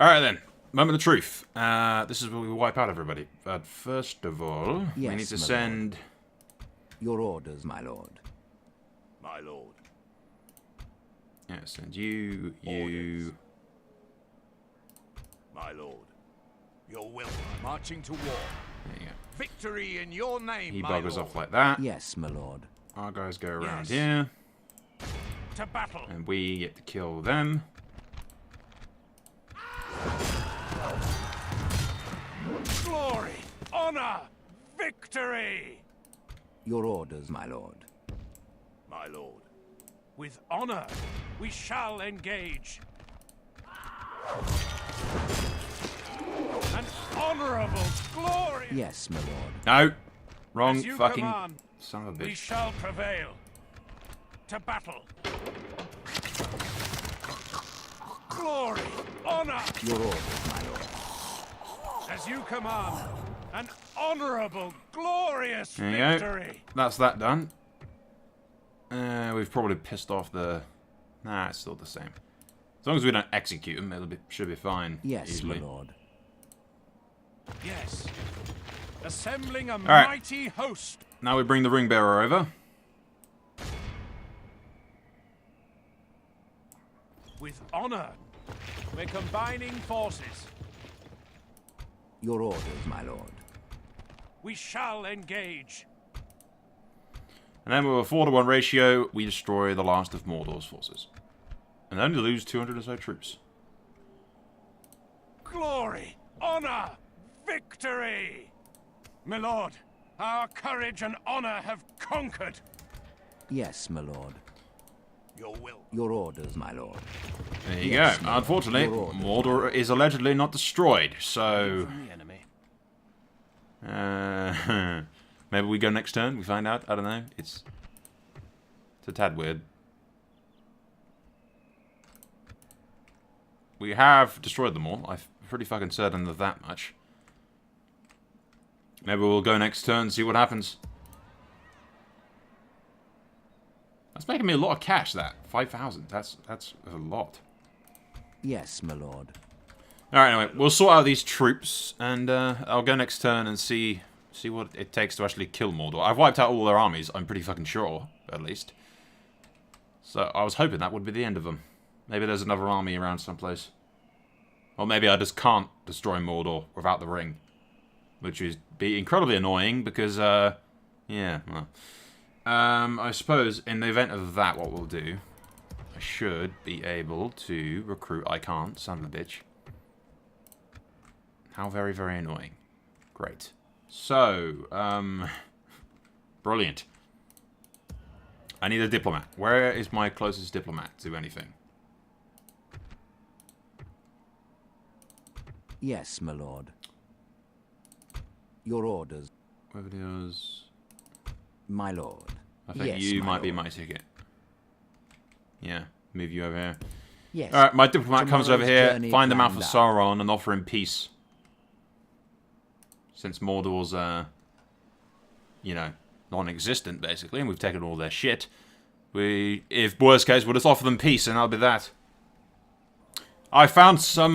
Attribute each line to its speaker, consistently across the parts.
Speaker 1: Alright then. Moment of truth. This is where we wipe out everybody. But first of all, we need to send...
Speaker 2: Your orders, my lord.
Speaker 3: My lord.
Speaker 1: Yeah, send you, you...
Speaker 3: My lord. Your will.
Speaker 4: Marching to war.
Speaker 1: There you go.
Speaker 4: Victory in your name,
Speaker 1: He
Speaker 4: my
Speaker 1: buggers
Speaker 4: lord.
Speaker 1: off like that.
Speaker 2: Yes, my lord.
Speaker 1: Our guys go around
Speaker 4: Yes.
Speaker 1: here.
Speaker 4: To battle.
Speaker 1: And we get to kill them.
Speaker 4: Glory, honor, victory.
Speaker 2: Your orders, my lord.
Speaker 3: My lord.
Speaker 4: With honor, we shall engage. An honorable glory.
Speaker 2: Yes, my lord.
Speaker 1: No! Wrong
Speaker 4: As you
Speaker 1: fucking
Speaker 4: command,
Speaker 1: son of a
Speaker 4: we
Speaker 1: bitch.
Speaker 4: shall prevail. To battle. Glory, honor,
Speaker 2: Your orders, my lord.
Speaker 4: as you command. An honorable, glorious
Speaker 1: There you go.
Speaker 4: victory.
Speaker 1: That's that done. We've probably pissed off the... Nah, it's still the same. As long as we don't execute them, should be fine.
Speaker 2: Yes,
Speaker 1: easily.
Speaker 2: my lord.
Speaker 4: Yes. Assembling a
Speaker 1: right.
Speaker 4: mighty host.
Speaker 1: Now we bring the ring bearer over.
Speaker 4: With honor, we're combining forces.
Speaker 2: Your orders, my lord.
Speaker 4: We shall engage.
Speaker 1: And then with a 4-to-1 ratio, we destroy the last of Mordor's forces. And only lose 200 or so troops.
Speaker 4: Glory, honor, victory. My lord, our courage and honor have conquered.
Speaker 2: Yes, my lord.
Speaker 3: Your will.
Speaker 2: Your orders, my lord.
Speaker 1: There you
Speaker 2: Yes,
Speaker 1: go.
Speaker 2: my lord.
Speaker 1: Unfortunately,
Speaker 2: Your orders.
Speaker 1: Mordor is allegedly not destroyed, so...
Speaker 4: From the enemy.
Speaker 1: Maybe we go next turn, we find out. I don't know. It's a tad weird. We have destroyed them all. I'm pretty fucking certain of that much. Maybe we'll go next turn and see what happens. That's making me a lot of cash, that. 5,000. That's a lot.
Speaker 2: Yes, my lord.
Speaker 1: Alright, anyway. We'll sort out these troops, and I'll go next turn and see what it takes to actually kill Mordor. I've wiped out all their armies, I'm pretty fucking sure, at least. So I was hoping that would be the end of them. Maybe there's another army around someplace. Or maybe I just can't destroy Mordor without the ring. Which would be incredibly annoying, because, yeah, well. I suppose, in the event of that, what we'll do, I should be able to recruit... I can't, son of a bitch. How very, very annoying. Great. So, brilliant. I need a diplomat. Where is my closest diplomat to anything?
Speaker 2: Yes, my lord. Your orders,
Speaker 1: Where it is...
Speaker 2: my lord.
Speaker 1: I think
Speaker 2: Yes,
Speaker 1: you
Speaker 2: my
Speaker 1: might be
Speaker 2: lord.
Speaker 1: my ticket. Yeah, move you over here.
Speaker 2: Yes.
Speaker 1: Alright, my diplomat comes over
Speaker 2: Tomorrow's
Speaker 1: here,
Speaker 2: journey
Speaker 1: find the mouth of
Speaker 2: planned out.
Speaker 1: Sauron and offer him peace. Since Mordor's, you know, non-existent, basically, and we've taken all their shit. If worst case, we'll just offer them peace, and that'll be that. I found some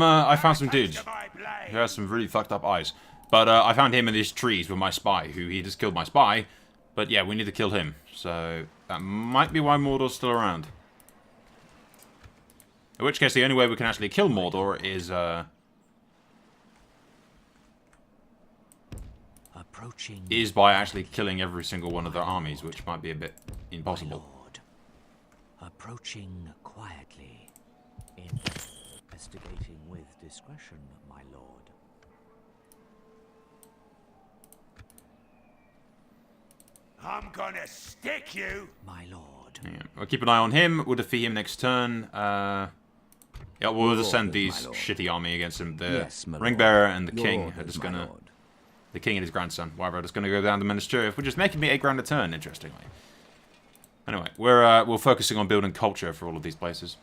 Speaker 1: dudes who has some really fucked up eyes. But I found him in these trees with my spy, who he just killed my spy. But yeah, we need to kill him. So that might be why Mordor's still around. In which case, the only way we can actually kill Mordor is, by actually killing every single one of their armies, which might be a bit impossible.
Speaker 5: My lord, approaching quietly, investigating with discretion, my lord.
Speaker 3: I'm gonna stick you.
Speaker 5: My lord.
Speaker 1: Yeah. We'll keep an eye on him. We'll defeat him next turn. Yeah, we'll just send
Speaker 2: orders, my
Speaker 1: these
Speaker 2: lord.
Speaker 1: shitty army against him. The
Speaker 2: Yes, my
Speaker 1: ring
Speaker 2: lord.
Speaker 1: bearer and the
Speaker 2: Your
Speaker 1: king
Speaker 2: orders,
Speaker 1: are just
Speaker 2: my
Speaker 1: gonna...
Speaker 2: lord.
Speaker 1: The king and his grandson, whatever, are just gonna go down to Ministerial, which is making me 8 grand a turn, interestingly. Anyway, we're focusing on building culture for all of these places.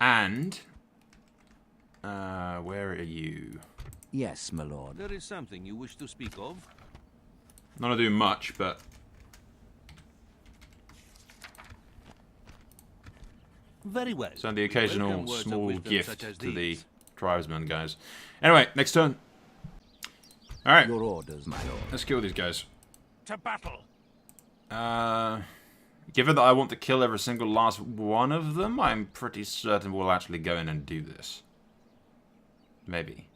Speaker 1: And... where are you?
Speaker 2: Yes, my lord.
Speaker 6: There is something you wish to speak of?
Speaker 1: Not gonna do much, but...
Speaker 6: Very well.
Speaker 1: send the
Speaker 6: We
Speaker 1: occasional
Speaker 6: welcome words of
Speaker 1: small
Speaker 6: wisdom
Speaker 1: gift
Speaker 6: such as
Speaker 1: to the
Speaker 6: these.
Speaker 1: tribesmen, guys. Anyway, next turn. Alright,
Speaker 2: Your orders, my lord.
Speaker 1: let's kill these guys.
Speaker 4: To battle.
Speaker 1: Given that I want to kill every single last one of them, I'm pretty certain we'll actually go in and do this. Maybe.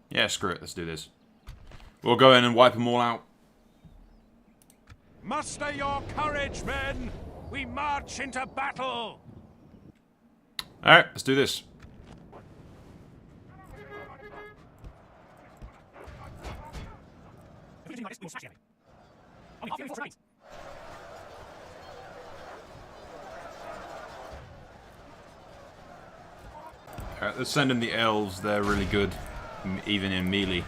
Speaker 1: Yeah, screw it, let's do this. We'll go in and wipe them all out.
Speaker 4: Muster your courage, men. We march into battle.
Speaker 1: Alright, let's do this. Alright, let's send in the elves. They're really good, even in melee.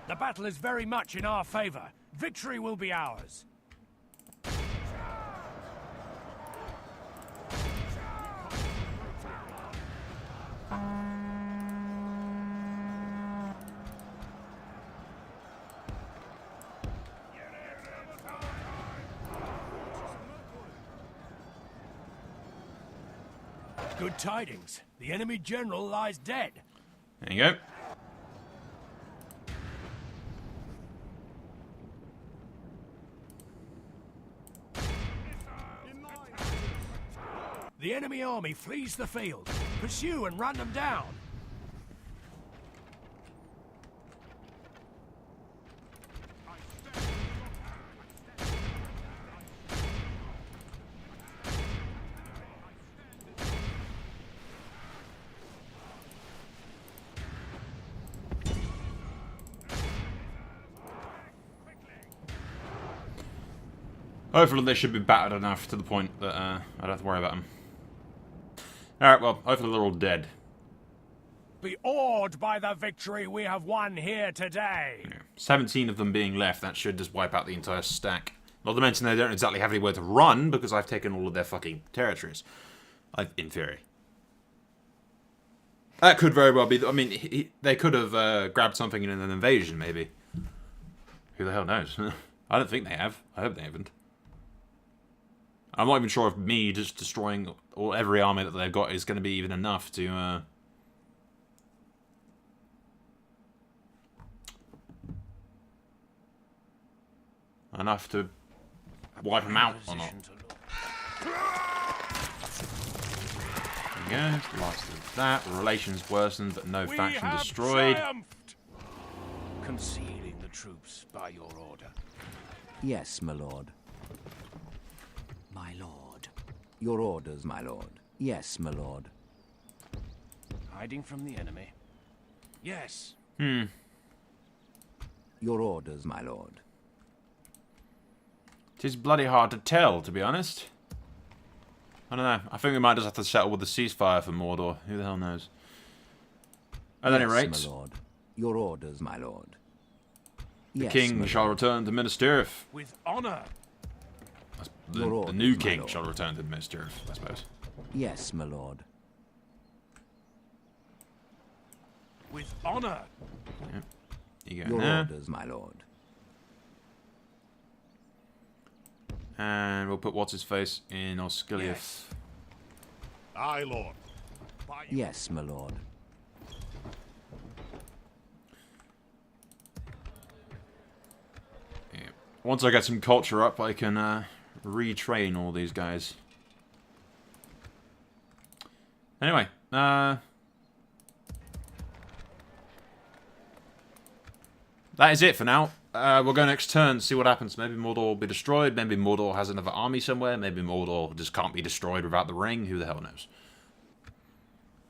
Speaker 4: The battle is very much in our favor. Victory will be ours. Good tidings. The enemy general lies dead.
Speaker 1: There you go.
Speaker 4: The enemy army flees the field. Pursue and run them down.
Speaker 1: Hopefully they should be battered enough to the point that I don't have to worry about them. Alright, well, hopefully they're all dead.
Speaker 4: Be awed by the victory we have won here today.
Speaker 1: Yeah. 17 of them being left, that should just wipe out the entire stack. Not to mention they don't exactly have anywhere to run, because I've taken all of their fucking territories. In theory. That could very well be... I mean, they could have grabbed something in an invasion, maybe. Who the hell knows? I don't think they have. I hope they haven't. I'm not even sure if me just destroying every army that they've got is going to be even enough to... enough to wipe them out or not. There we go. Last of that. The relations worsened, but no faction destroyed.
Speaker 4: Triumphed. Concealing the troops by your order.
Speaker 2: Yes, my lord.
Speaker 5: My lord.
Speaker 2: Your orders, my lord. Yes, my lord.
Speaker 4: Hiding from the enemy. Yes.
Speaker 2: Your orders, my lord.
Speaker 1: 'Tis bloody hard to tell, to be honest. I don't know. I think we might just have to settle with the ceasefire for Mordor. Who the hell knows? At any rate,
Speaker 2: my lord. Your orders, my lord.
Speaker 1: the
Speaker 2: Yes,
Speaker 1: king
Speaker 2: my
Speaker 1: shall
Speaker 2: lord.
Speaker 1: return to Minas Tirith.
Speaker 4: With honor.
Speaker 1: The
Speaker 2: Your
Speaker 1: new
Speaker 2: orders, my
Speaker 1: king
Speaker 2: lord.
Speaker 1: shall return to Minas Tirith, I suppose.
Speaker 2: Yes, my lord.
Speaker 4: With honor.
Speaker 1: Yep. You go
Speaker 2: Your
Speaker 1: there.
Speaker 2: orders, my lord.
Speaker 1: And we'll put what's-his-face in Osgiliath.
Speaker 4: Yes.
Speaker 3: Aye, Lord.
Speaker 2: Yes, my lord.
Speaker 1: Yeah. Once I get some culture up, I can retrain all these guys. Anyway, that is it for now. We'll go next turn, see what happens. Maybe Mordor will be destroyed. Maybe Mordor has another army somewhere. Maybe Mordor just can't be destroyed without the ring. Who the hell knows?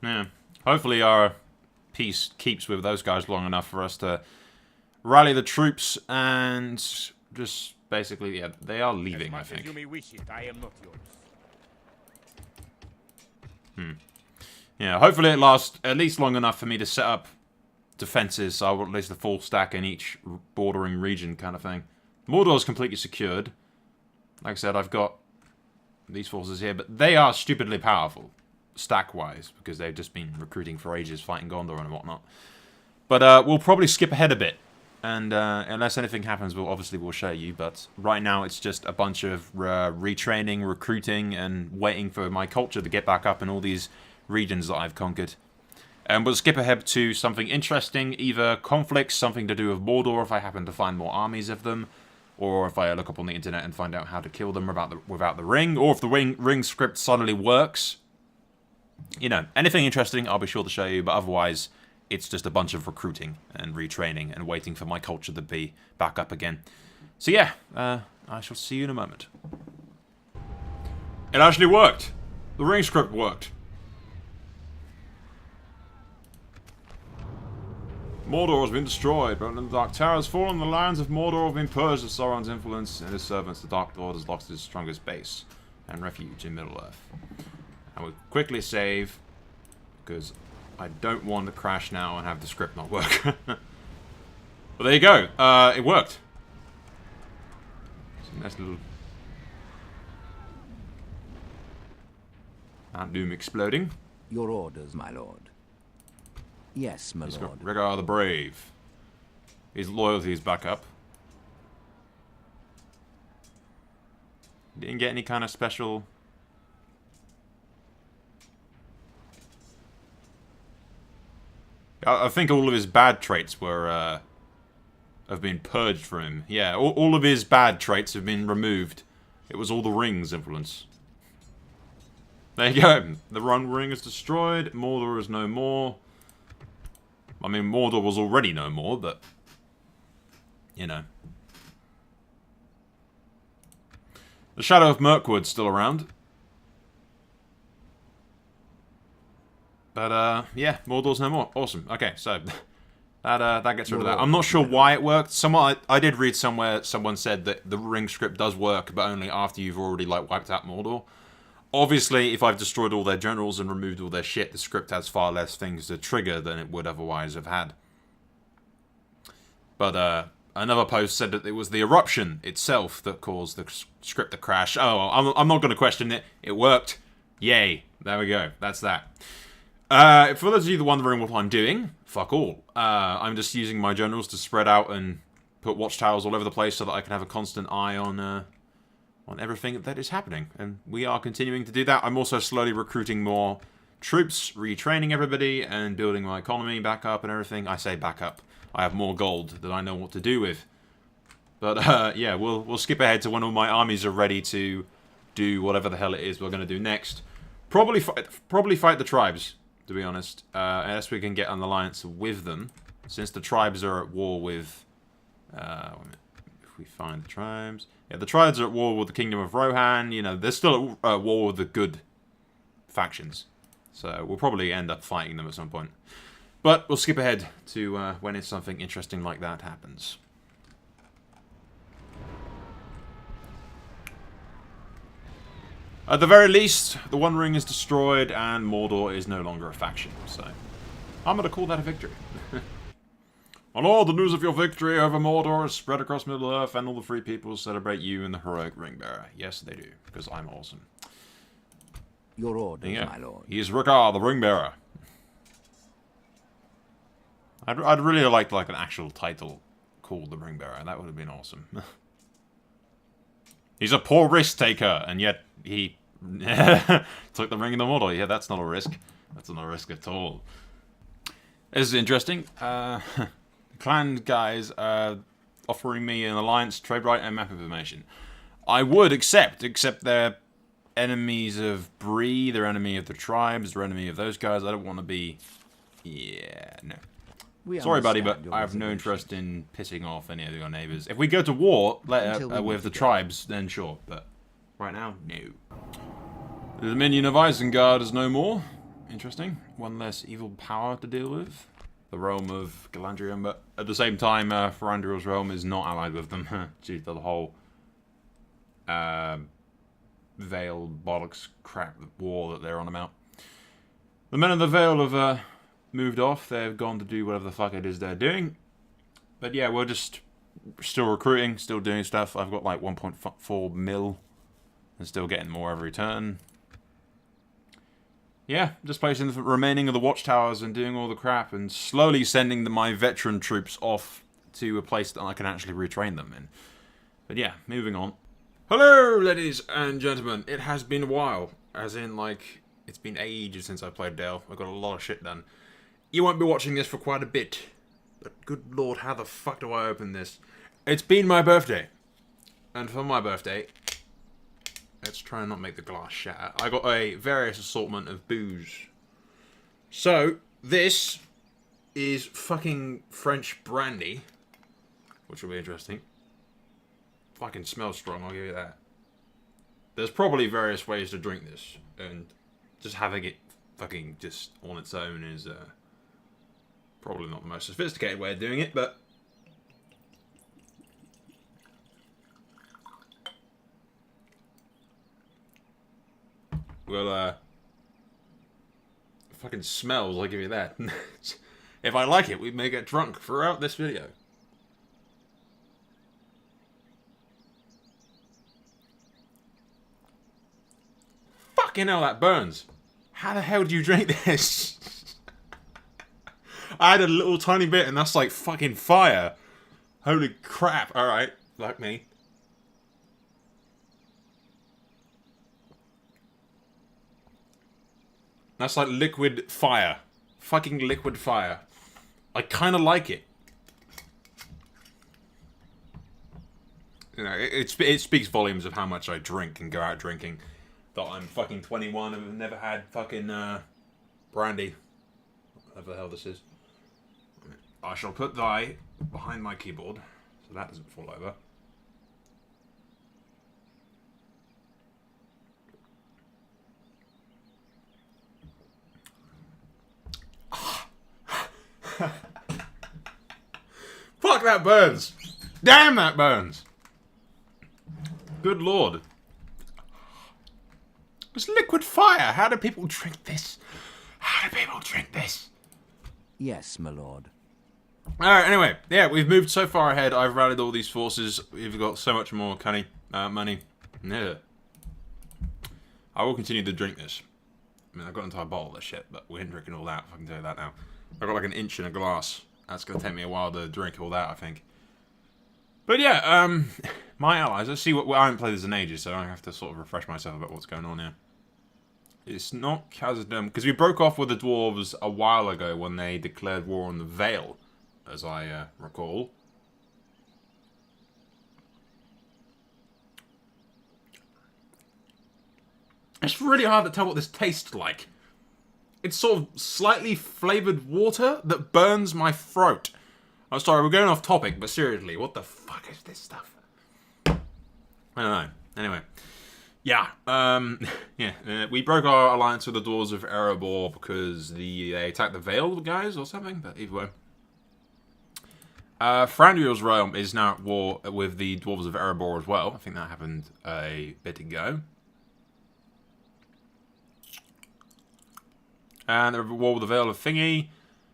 Speaker 1: Yeah. Hopefully our peace keeps with those guys long enough for us to rally the troops and just basically, yeah, they are leaving, I think.
Speaker 3: You may wish it, I am not yours.
Speaker 1: Yeah, hopefully it lasts at least long enough for me to set up defenses, so I will at least a full stack in each bordering region kind of thing. Mordor's completely secured. Like I said, I've got these forces here, but they are stupidly powerful, stack-wise, because they've just been recruiting for ages, fighting Gondor and whatnot. But we'll probably skip ahead a bit, and unless anything happens, we'll show you, but right now it's just a bunch of retraining, recruiting, and waiting for my culture to get back up in all these regions that I've conquered. And we'll skip ahead to something interesting, either conflicts, something to do with Mordor if I happen to find more armies of them, or if I look up on the internet and find out how to kill them without the ring, or if the ring script suddenly works. You know, anything interesting I'll be sure to show you, but otherwise it's just a bunch of recruiting and retraining and waiting for my culture to be back up again. So yeah, I shall see you in a moment. It actually worked! The ring script worked. Mordor has been destroyed, but the Dark Tower has fallen, the lands of Mordor have been purged of Sauron's influence, and his servants, the Dark Lord, has lost his strongest base and refuge in Middle-earth. And we'll quickly save, because I don't want to crash now and have the script not work. But there you go, it worked. It's a nice little... Mount Doom exploding.
Speaker 2: Your orders, my lord. Yes, my
Speaker 1: He's
Speaker 2: lord.
Speaker 1: got Rhaegar the Brave. His loyalty is back up. Didn't get any kind of special... I think all of his bad traits were, have been purged from him. Yeah, all of his bad traits have been removed. It was all the ring's influence. There you go. The One Ring is destroyed. Mordor is no more. I mean, Mordor was already no more, but... You know. The Shadow of Mirkwood's still around. But, yeah, Mordor's no more. Awesome. Okay, so... that gets rid of that. I'm not sure why it worked. I did read somewhere, someone said that the ring script does work, but only after you've already, like, wiped out Mordor. Obviously, if I've destroyed all their generals and removed all their shit, the script has far less things to trigger than it would otherwise have had. But, another post said that it was the eruption itself that caused the script to crash. Oh, well, I'm not going to question it. It worked. Yay. There we go. That's that. For those of you that are wondering what I'm doing, fuck all. I'm just using my generals to spread out and put watchtowers all over the place so that I can have a constant eye on everything that is happening. And we are continuing to do that. I'm also slowly recruiting more troops, retraining everybody, and building my economy back up and everything. I say back up. I have more gold that I know what to do with. But, yeah, we'll skip ahead to when all my armies are ready to do whatever the hell it is we're going to do next. Probably fight the tribes, to be honest. Unless we can get an alliance with them. Since the tribes are at war with... wait a minute. If we find the tribes... Yeah, the tribes are at war with the Kingdom of Rohan. You know, they're still at war with the good factions. So we'll probably end up fighting them at some point. But we'll skip ahead to when it's something interesting like that happens. At the very least, the One Ring is destroyed and Mordor is no longer a faction. So I'm going to call that a victory. My lord, the news of your victory over Mordor is spread across Middle-earth, and all the free peoples celebrate you and the heroic ring-bearer. Yes, they do, because I'm awesome.
Speaker 2: Your orders,
Speaker 1: Yeah.
Speaker 2: my lord.
Speaker 1: He is Rhaegar, the ring-bearer. I'd really like an actual title called the ring-bearer. That would have been awesome. He's a poor risk-taker, and yet he took the ring in the Mordor. Yeah, that's not a risk. That's not a risk at all. This is interesting. Clan guys offering me an alliance, trade right, and map information. I would accept, except they're enemies of Bree, they're enemy of the tribes, they're enemy of those guys. I don't want to be... Yeah, no. Sorry, buddy, but I have no interest in pissing off any of your neighbours. If we go to war later with the tribes, then sure, but right now, no. The Dominion of Isengard is no more. Interesting. One less evil power to deal with. The realm of Galadriel, but at the same time, Thranduil's realm is not allied with them due to the whole Veil bollocks crap war that they're on about. The men of the Vale have moved off. They've gone to do whatever the fuck it is they're doing. But yeah, we're just still recruiting, still doing stuff. I've got like 1.4 mil and still getting more every turn. Yeah, just placing the remaining of the watchtowers and doing all the crap and slowly sending my veteran troops off to a place that I can actually retrain them in. But yeah, moving on. Hello, ladies and gentlemen. It has been a while. As in, like, it's been ages since I played Dale. I've got a lot of shit done. You won't be watching this for quite a bit. But good lord, how the fuck do I open this? It's been my birthday. And for my birthday, let's try and not make the glass shatter. I got a various assortment of booze. So, this is fucking French brandy. Which will be interesting. Fucking smells strong, I'll give you that. There's probably various ways to drink this. And just having it fucking just on its own is probably not the most sophisticated way of doing it, but well, fucking smells, I'll give you that. If I like it, we may get drunk throughout this video. Fucking hell, that burns. How the hell do you drink this? I had a little tiny bit and that's like fucking fire. Holy crap. Alright, like me. That's like liquid fire. Fucking liquid fire. I kind of like it. You know, it speaks volumes of how much I drink and go out drinking. That I'm fucking 21 and have never had fucking brandy. Whatever the hell this is. I shall put thy behind my keyboard so that doesn't fall over. Fuck, that burns! Damn, that burns! Good lord. It's liquid fire! How do people drink this? How do people drink this?
Speaker 2: Yes, my lord.
Speaker 1: Alright, anyway. Yeah, we've moved so far ahead. I've rallied all these forces. We've got so much more money. Yeah. I will continue to drink this. I mean, I've got an entire bottle of this shit, but we ain't drinking all that. I can tell you that now. I've got like an inch in a glass. That's going to take me a while to drink all that, I think. But yeah, my allies. Let's see what... I haven't played this in ages, so I have to sort of refresh myself about what's going on here. It's not Khazad-dûm, because we broke off with the dwarves a while ago when they declared war on the Vale, as I recall. It's really hard to tell what this tastes like. It's sort of slightly flavoured water that burns my throat. I'm sorry, we're going off topic, but seriously, what the fuck is this stuff? I don't know. Anyway. Yeah, we broke our alliance with the Dwarves of Erebor because they attacked the Vale guys or something, but either way. Thranduil's realm is now at war with the Dwarves of Erebor as well. I think that happened a bit ago. And they're at war with the Vale of Thingy.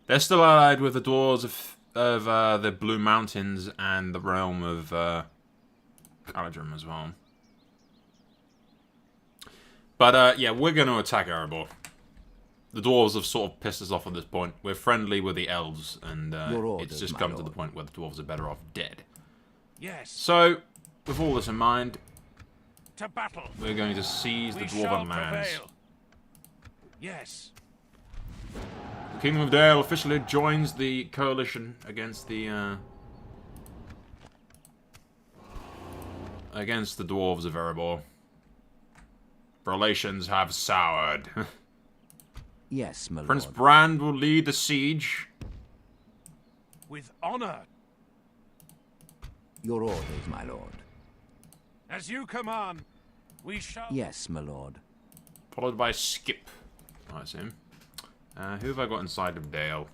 Speaker 1: They're still allied with the Dwarves of the Blue Mountains and the realm of Galadrim as well. But, yeah, we're going to attack Erebor. The dwarves have sort of pissed us off at this point. We're friendly with the elves, and it's just come to the point where the dwarves are better off dead.
Speaker 4: Yes.
Speaker 1: So, with all this in mind,
Speaker 4: To battle.
Speaker 1: we're going to seize the
Speaker 4: We shall
Speaker 1: dwarven lands.
Speaker 4: prevail. Yes.
Speaker 1: The Kingdom of Dale officially joins the coalition against the dwarves of Erebor. Relations have soured.
Speaker 2: Yes, my lord.
Speaker 1: Prince Brand will lead the siege.
Speaker 4: With honor.
Speaker 2: Your orders, my lord.
Speaker 4: As you command, we shall...
Speaker 2: Yes, my lord.
Speaker 1: Followed by Skip. Oh, that's him. Who have I got inside of Dale?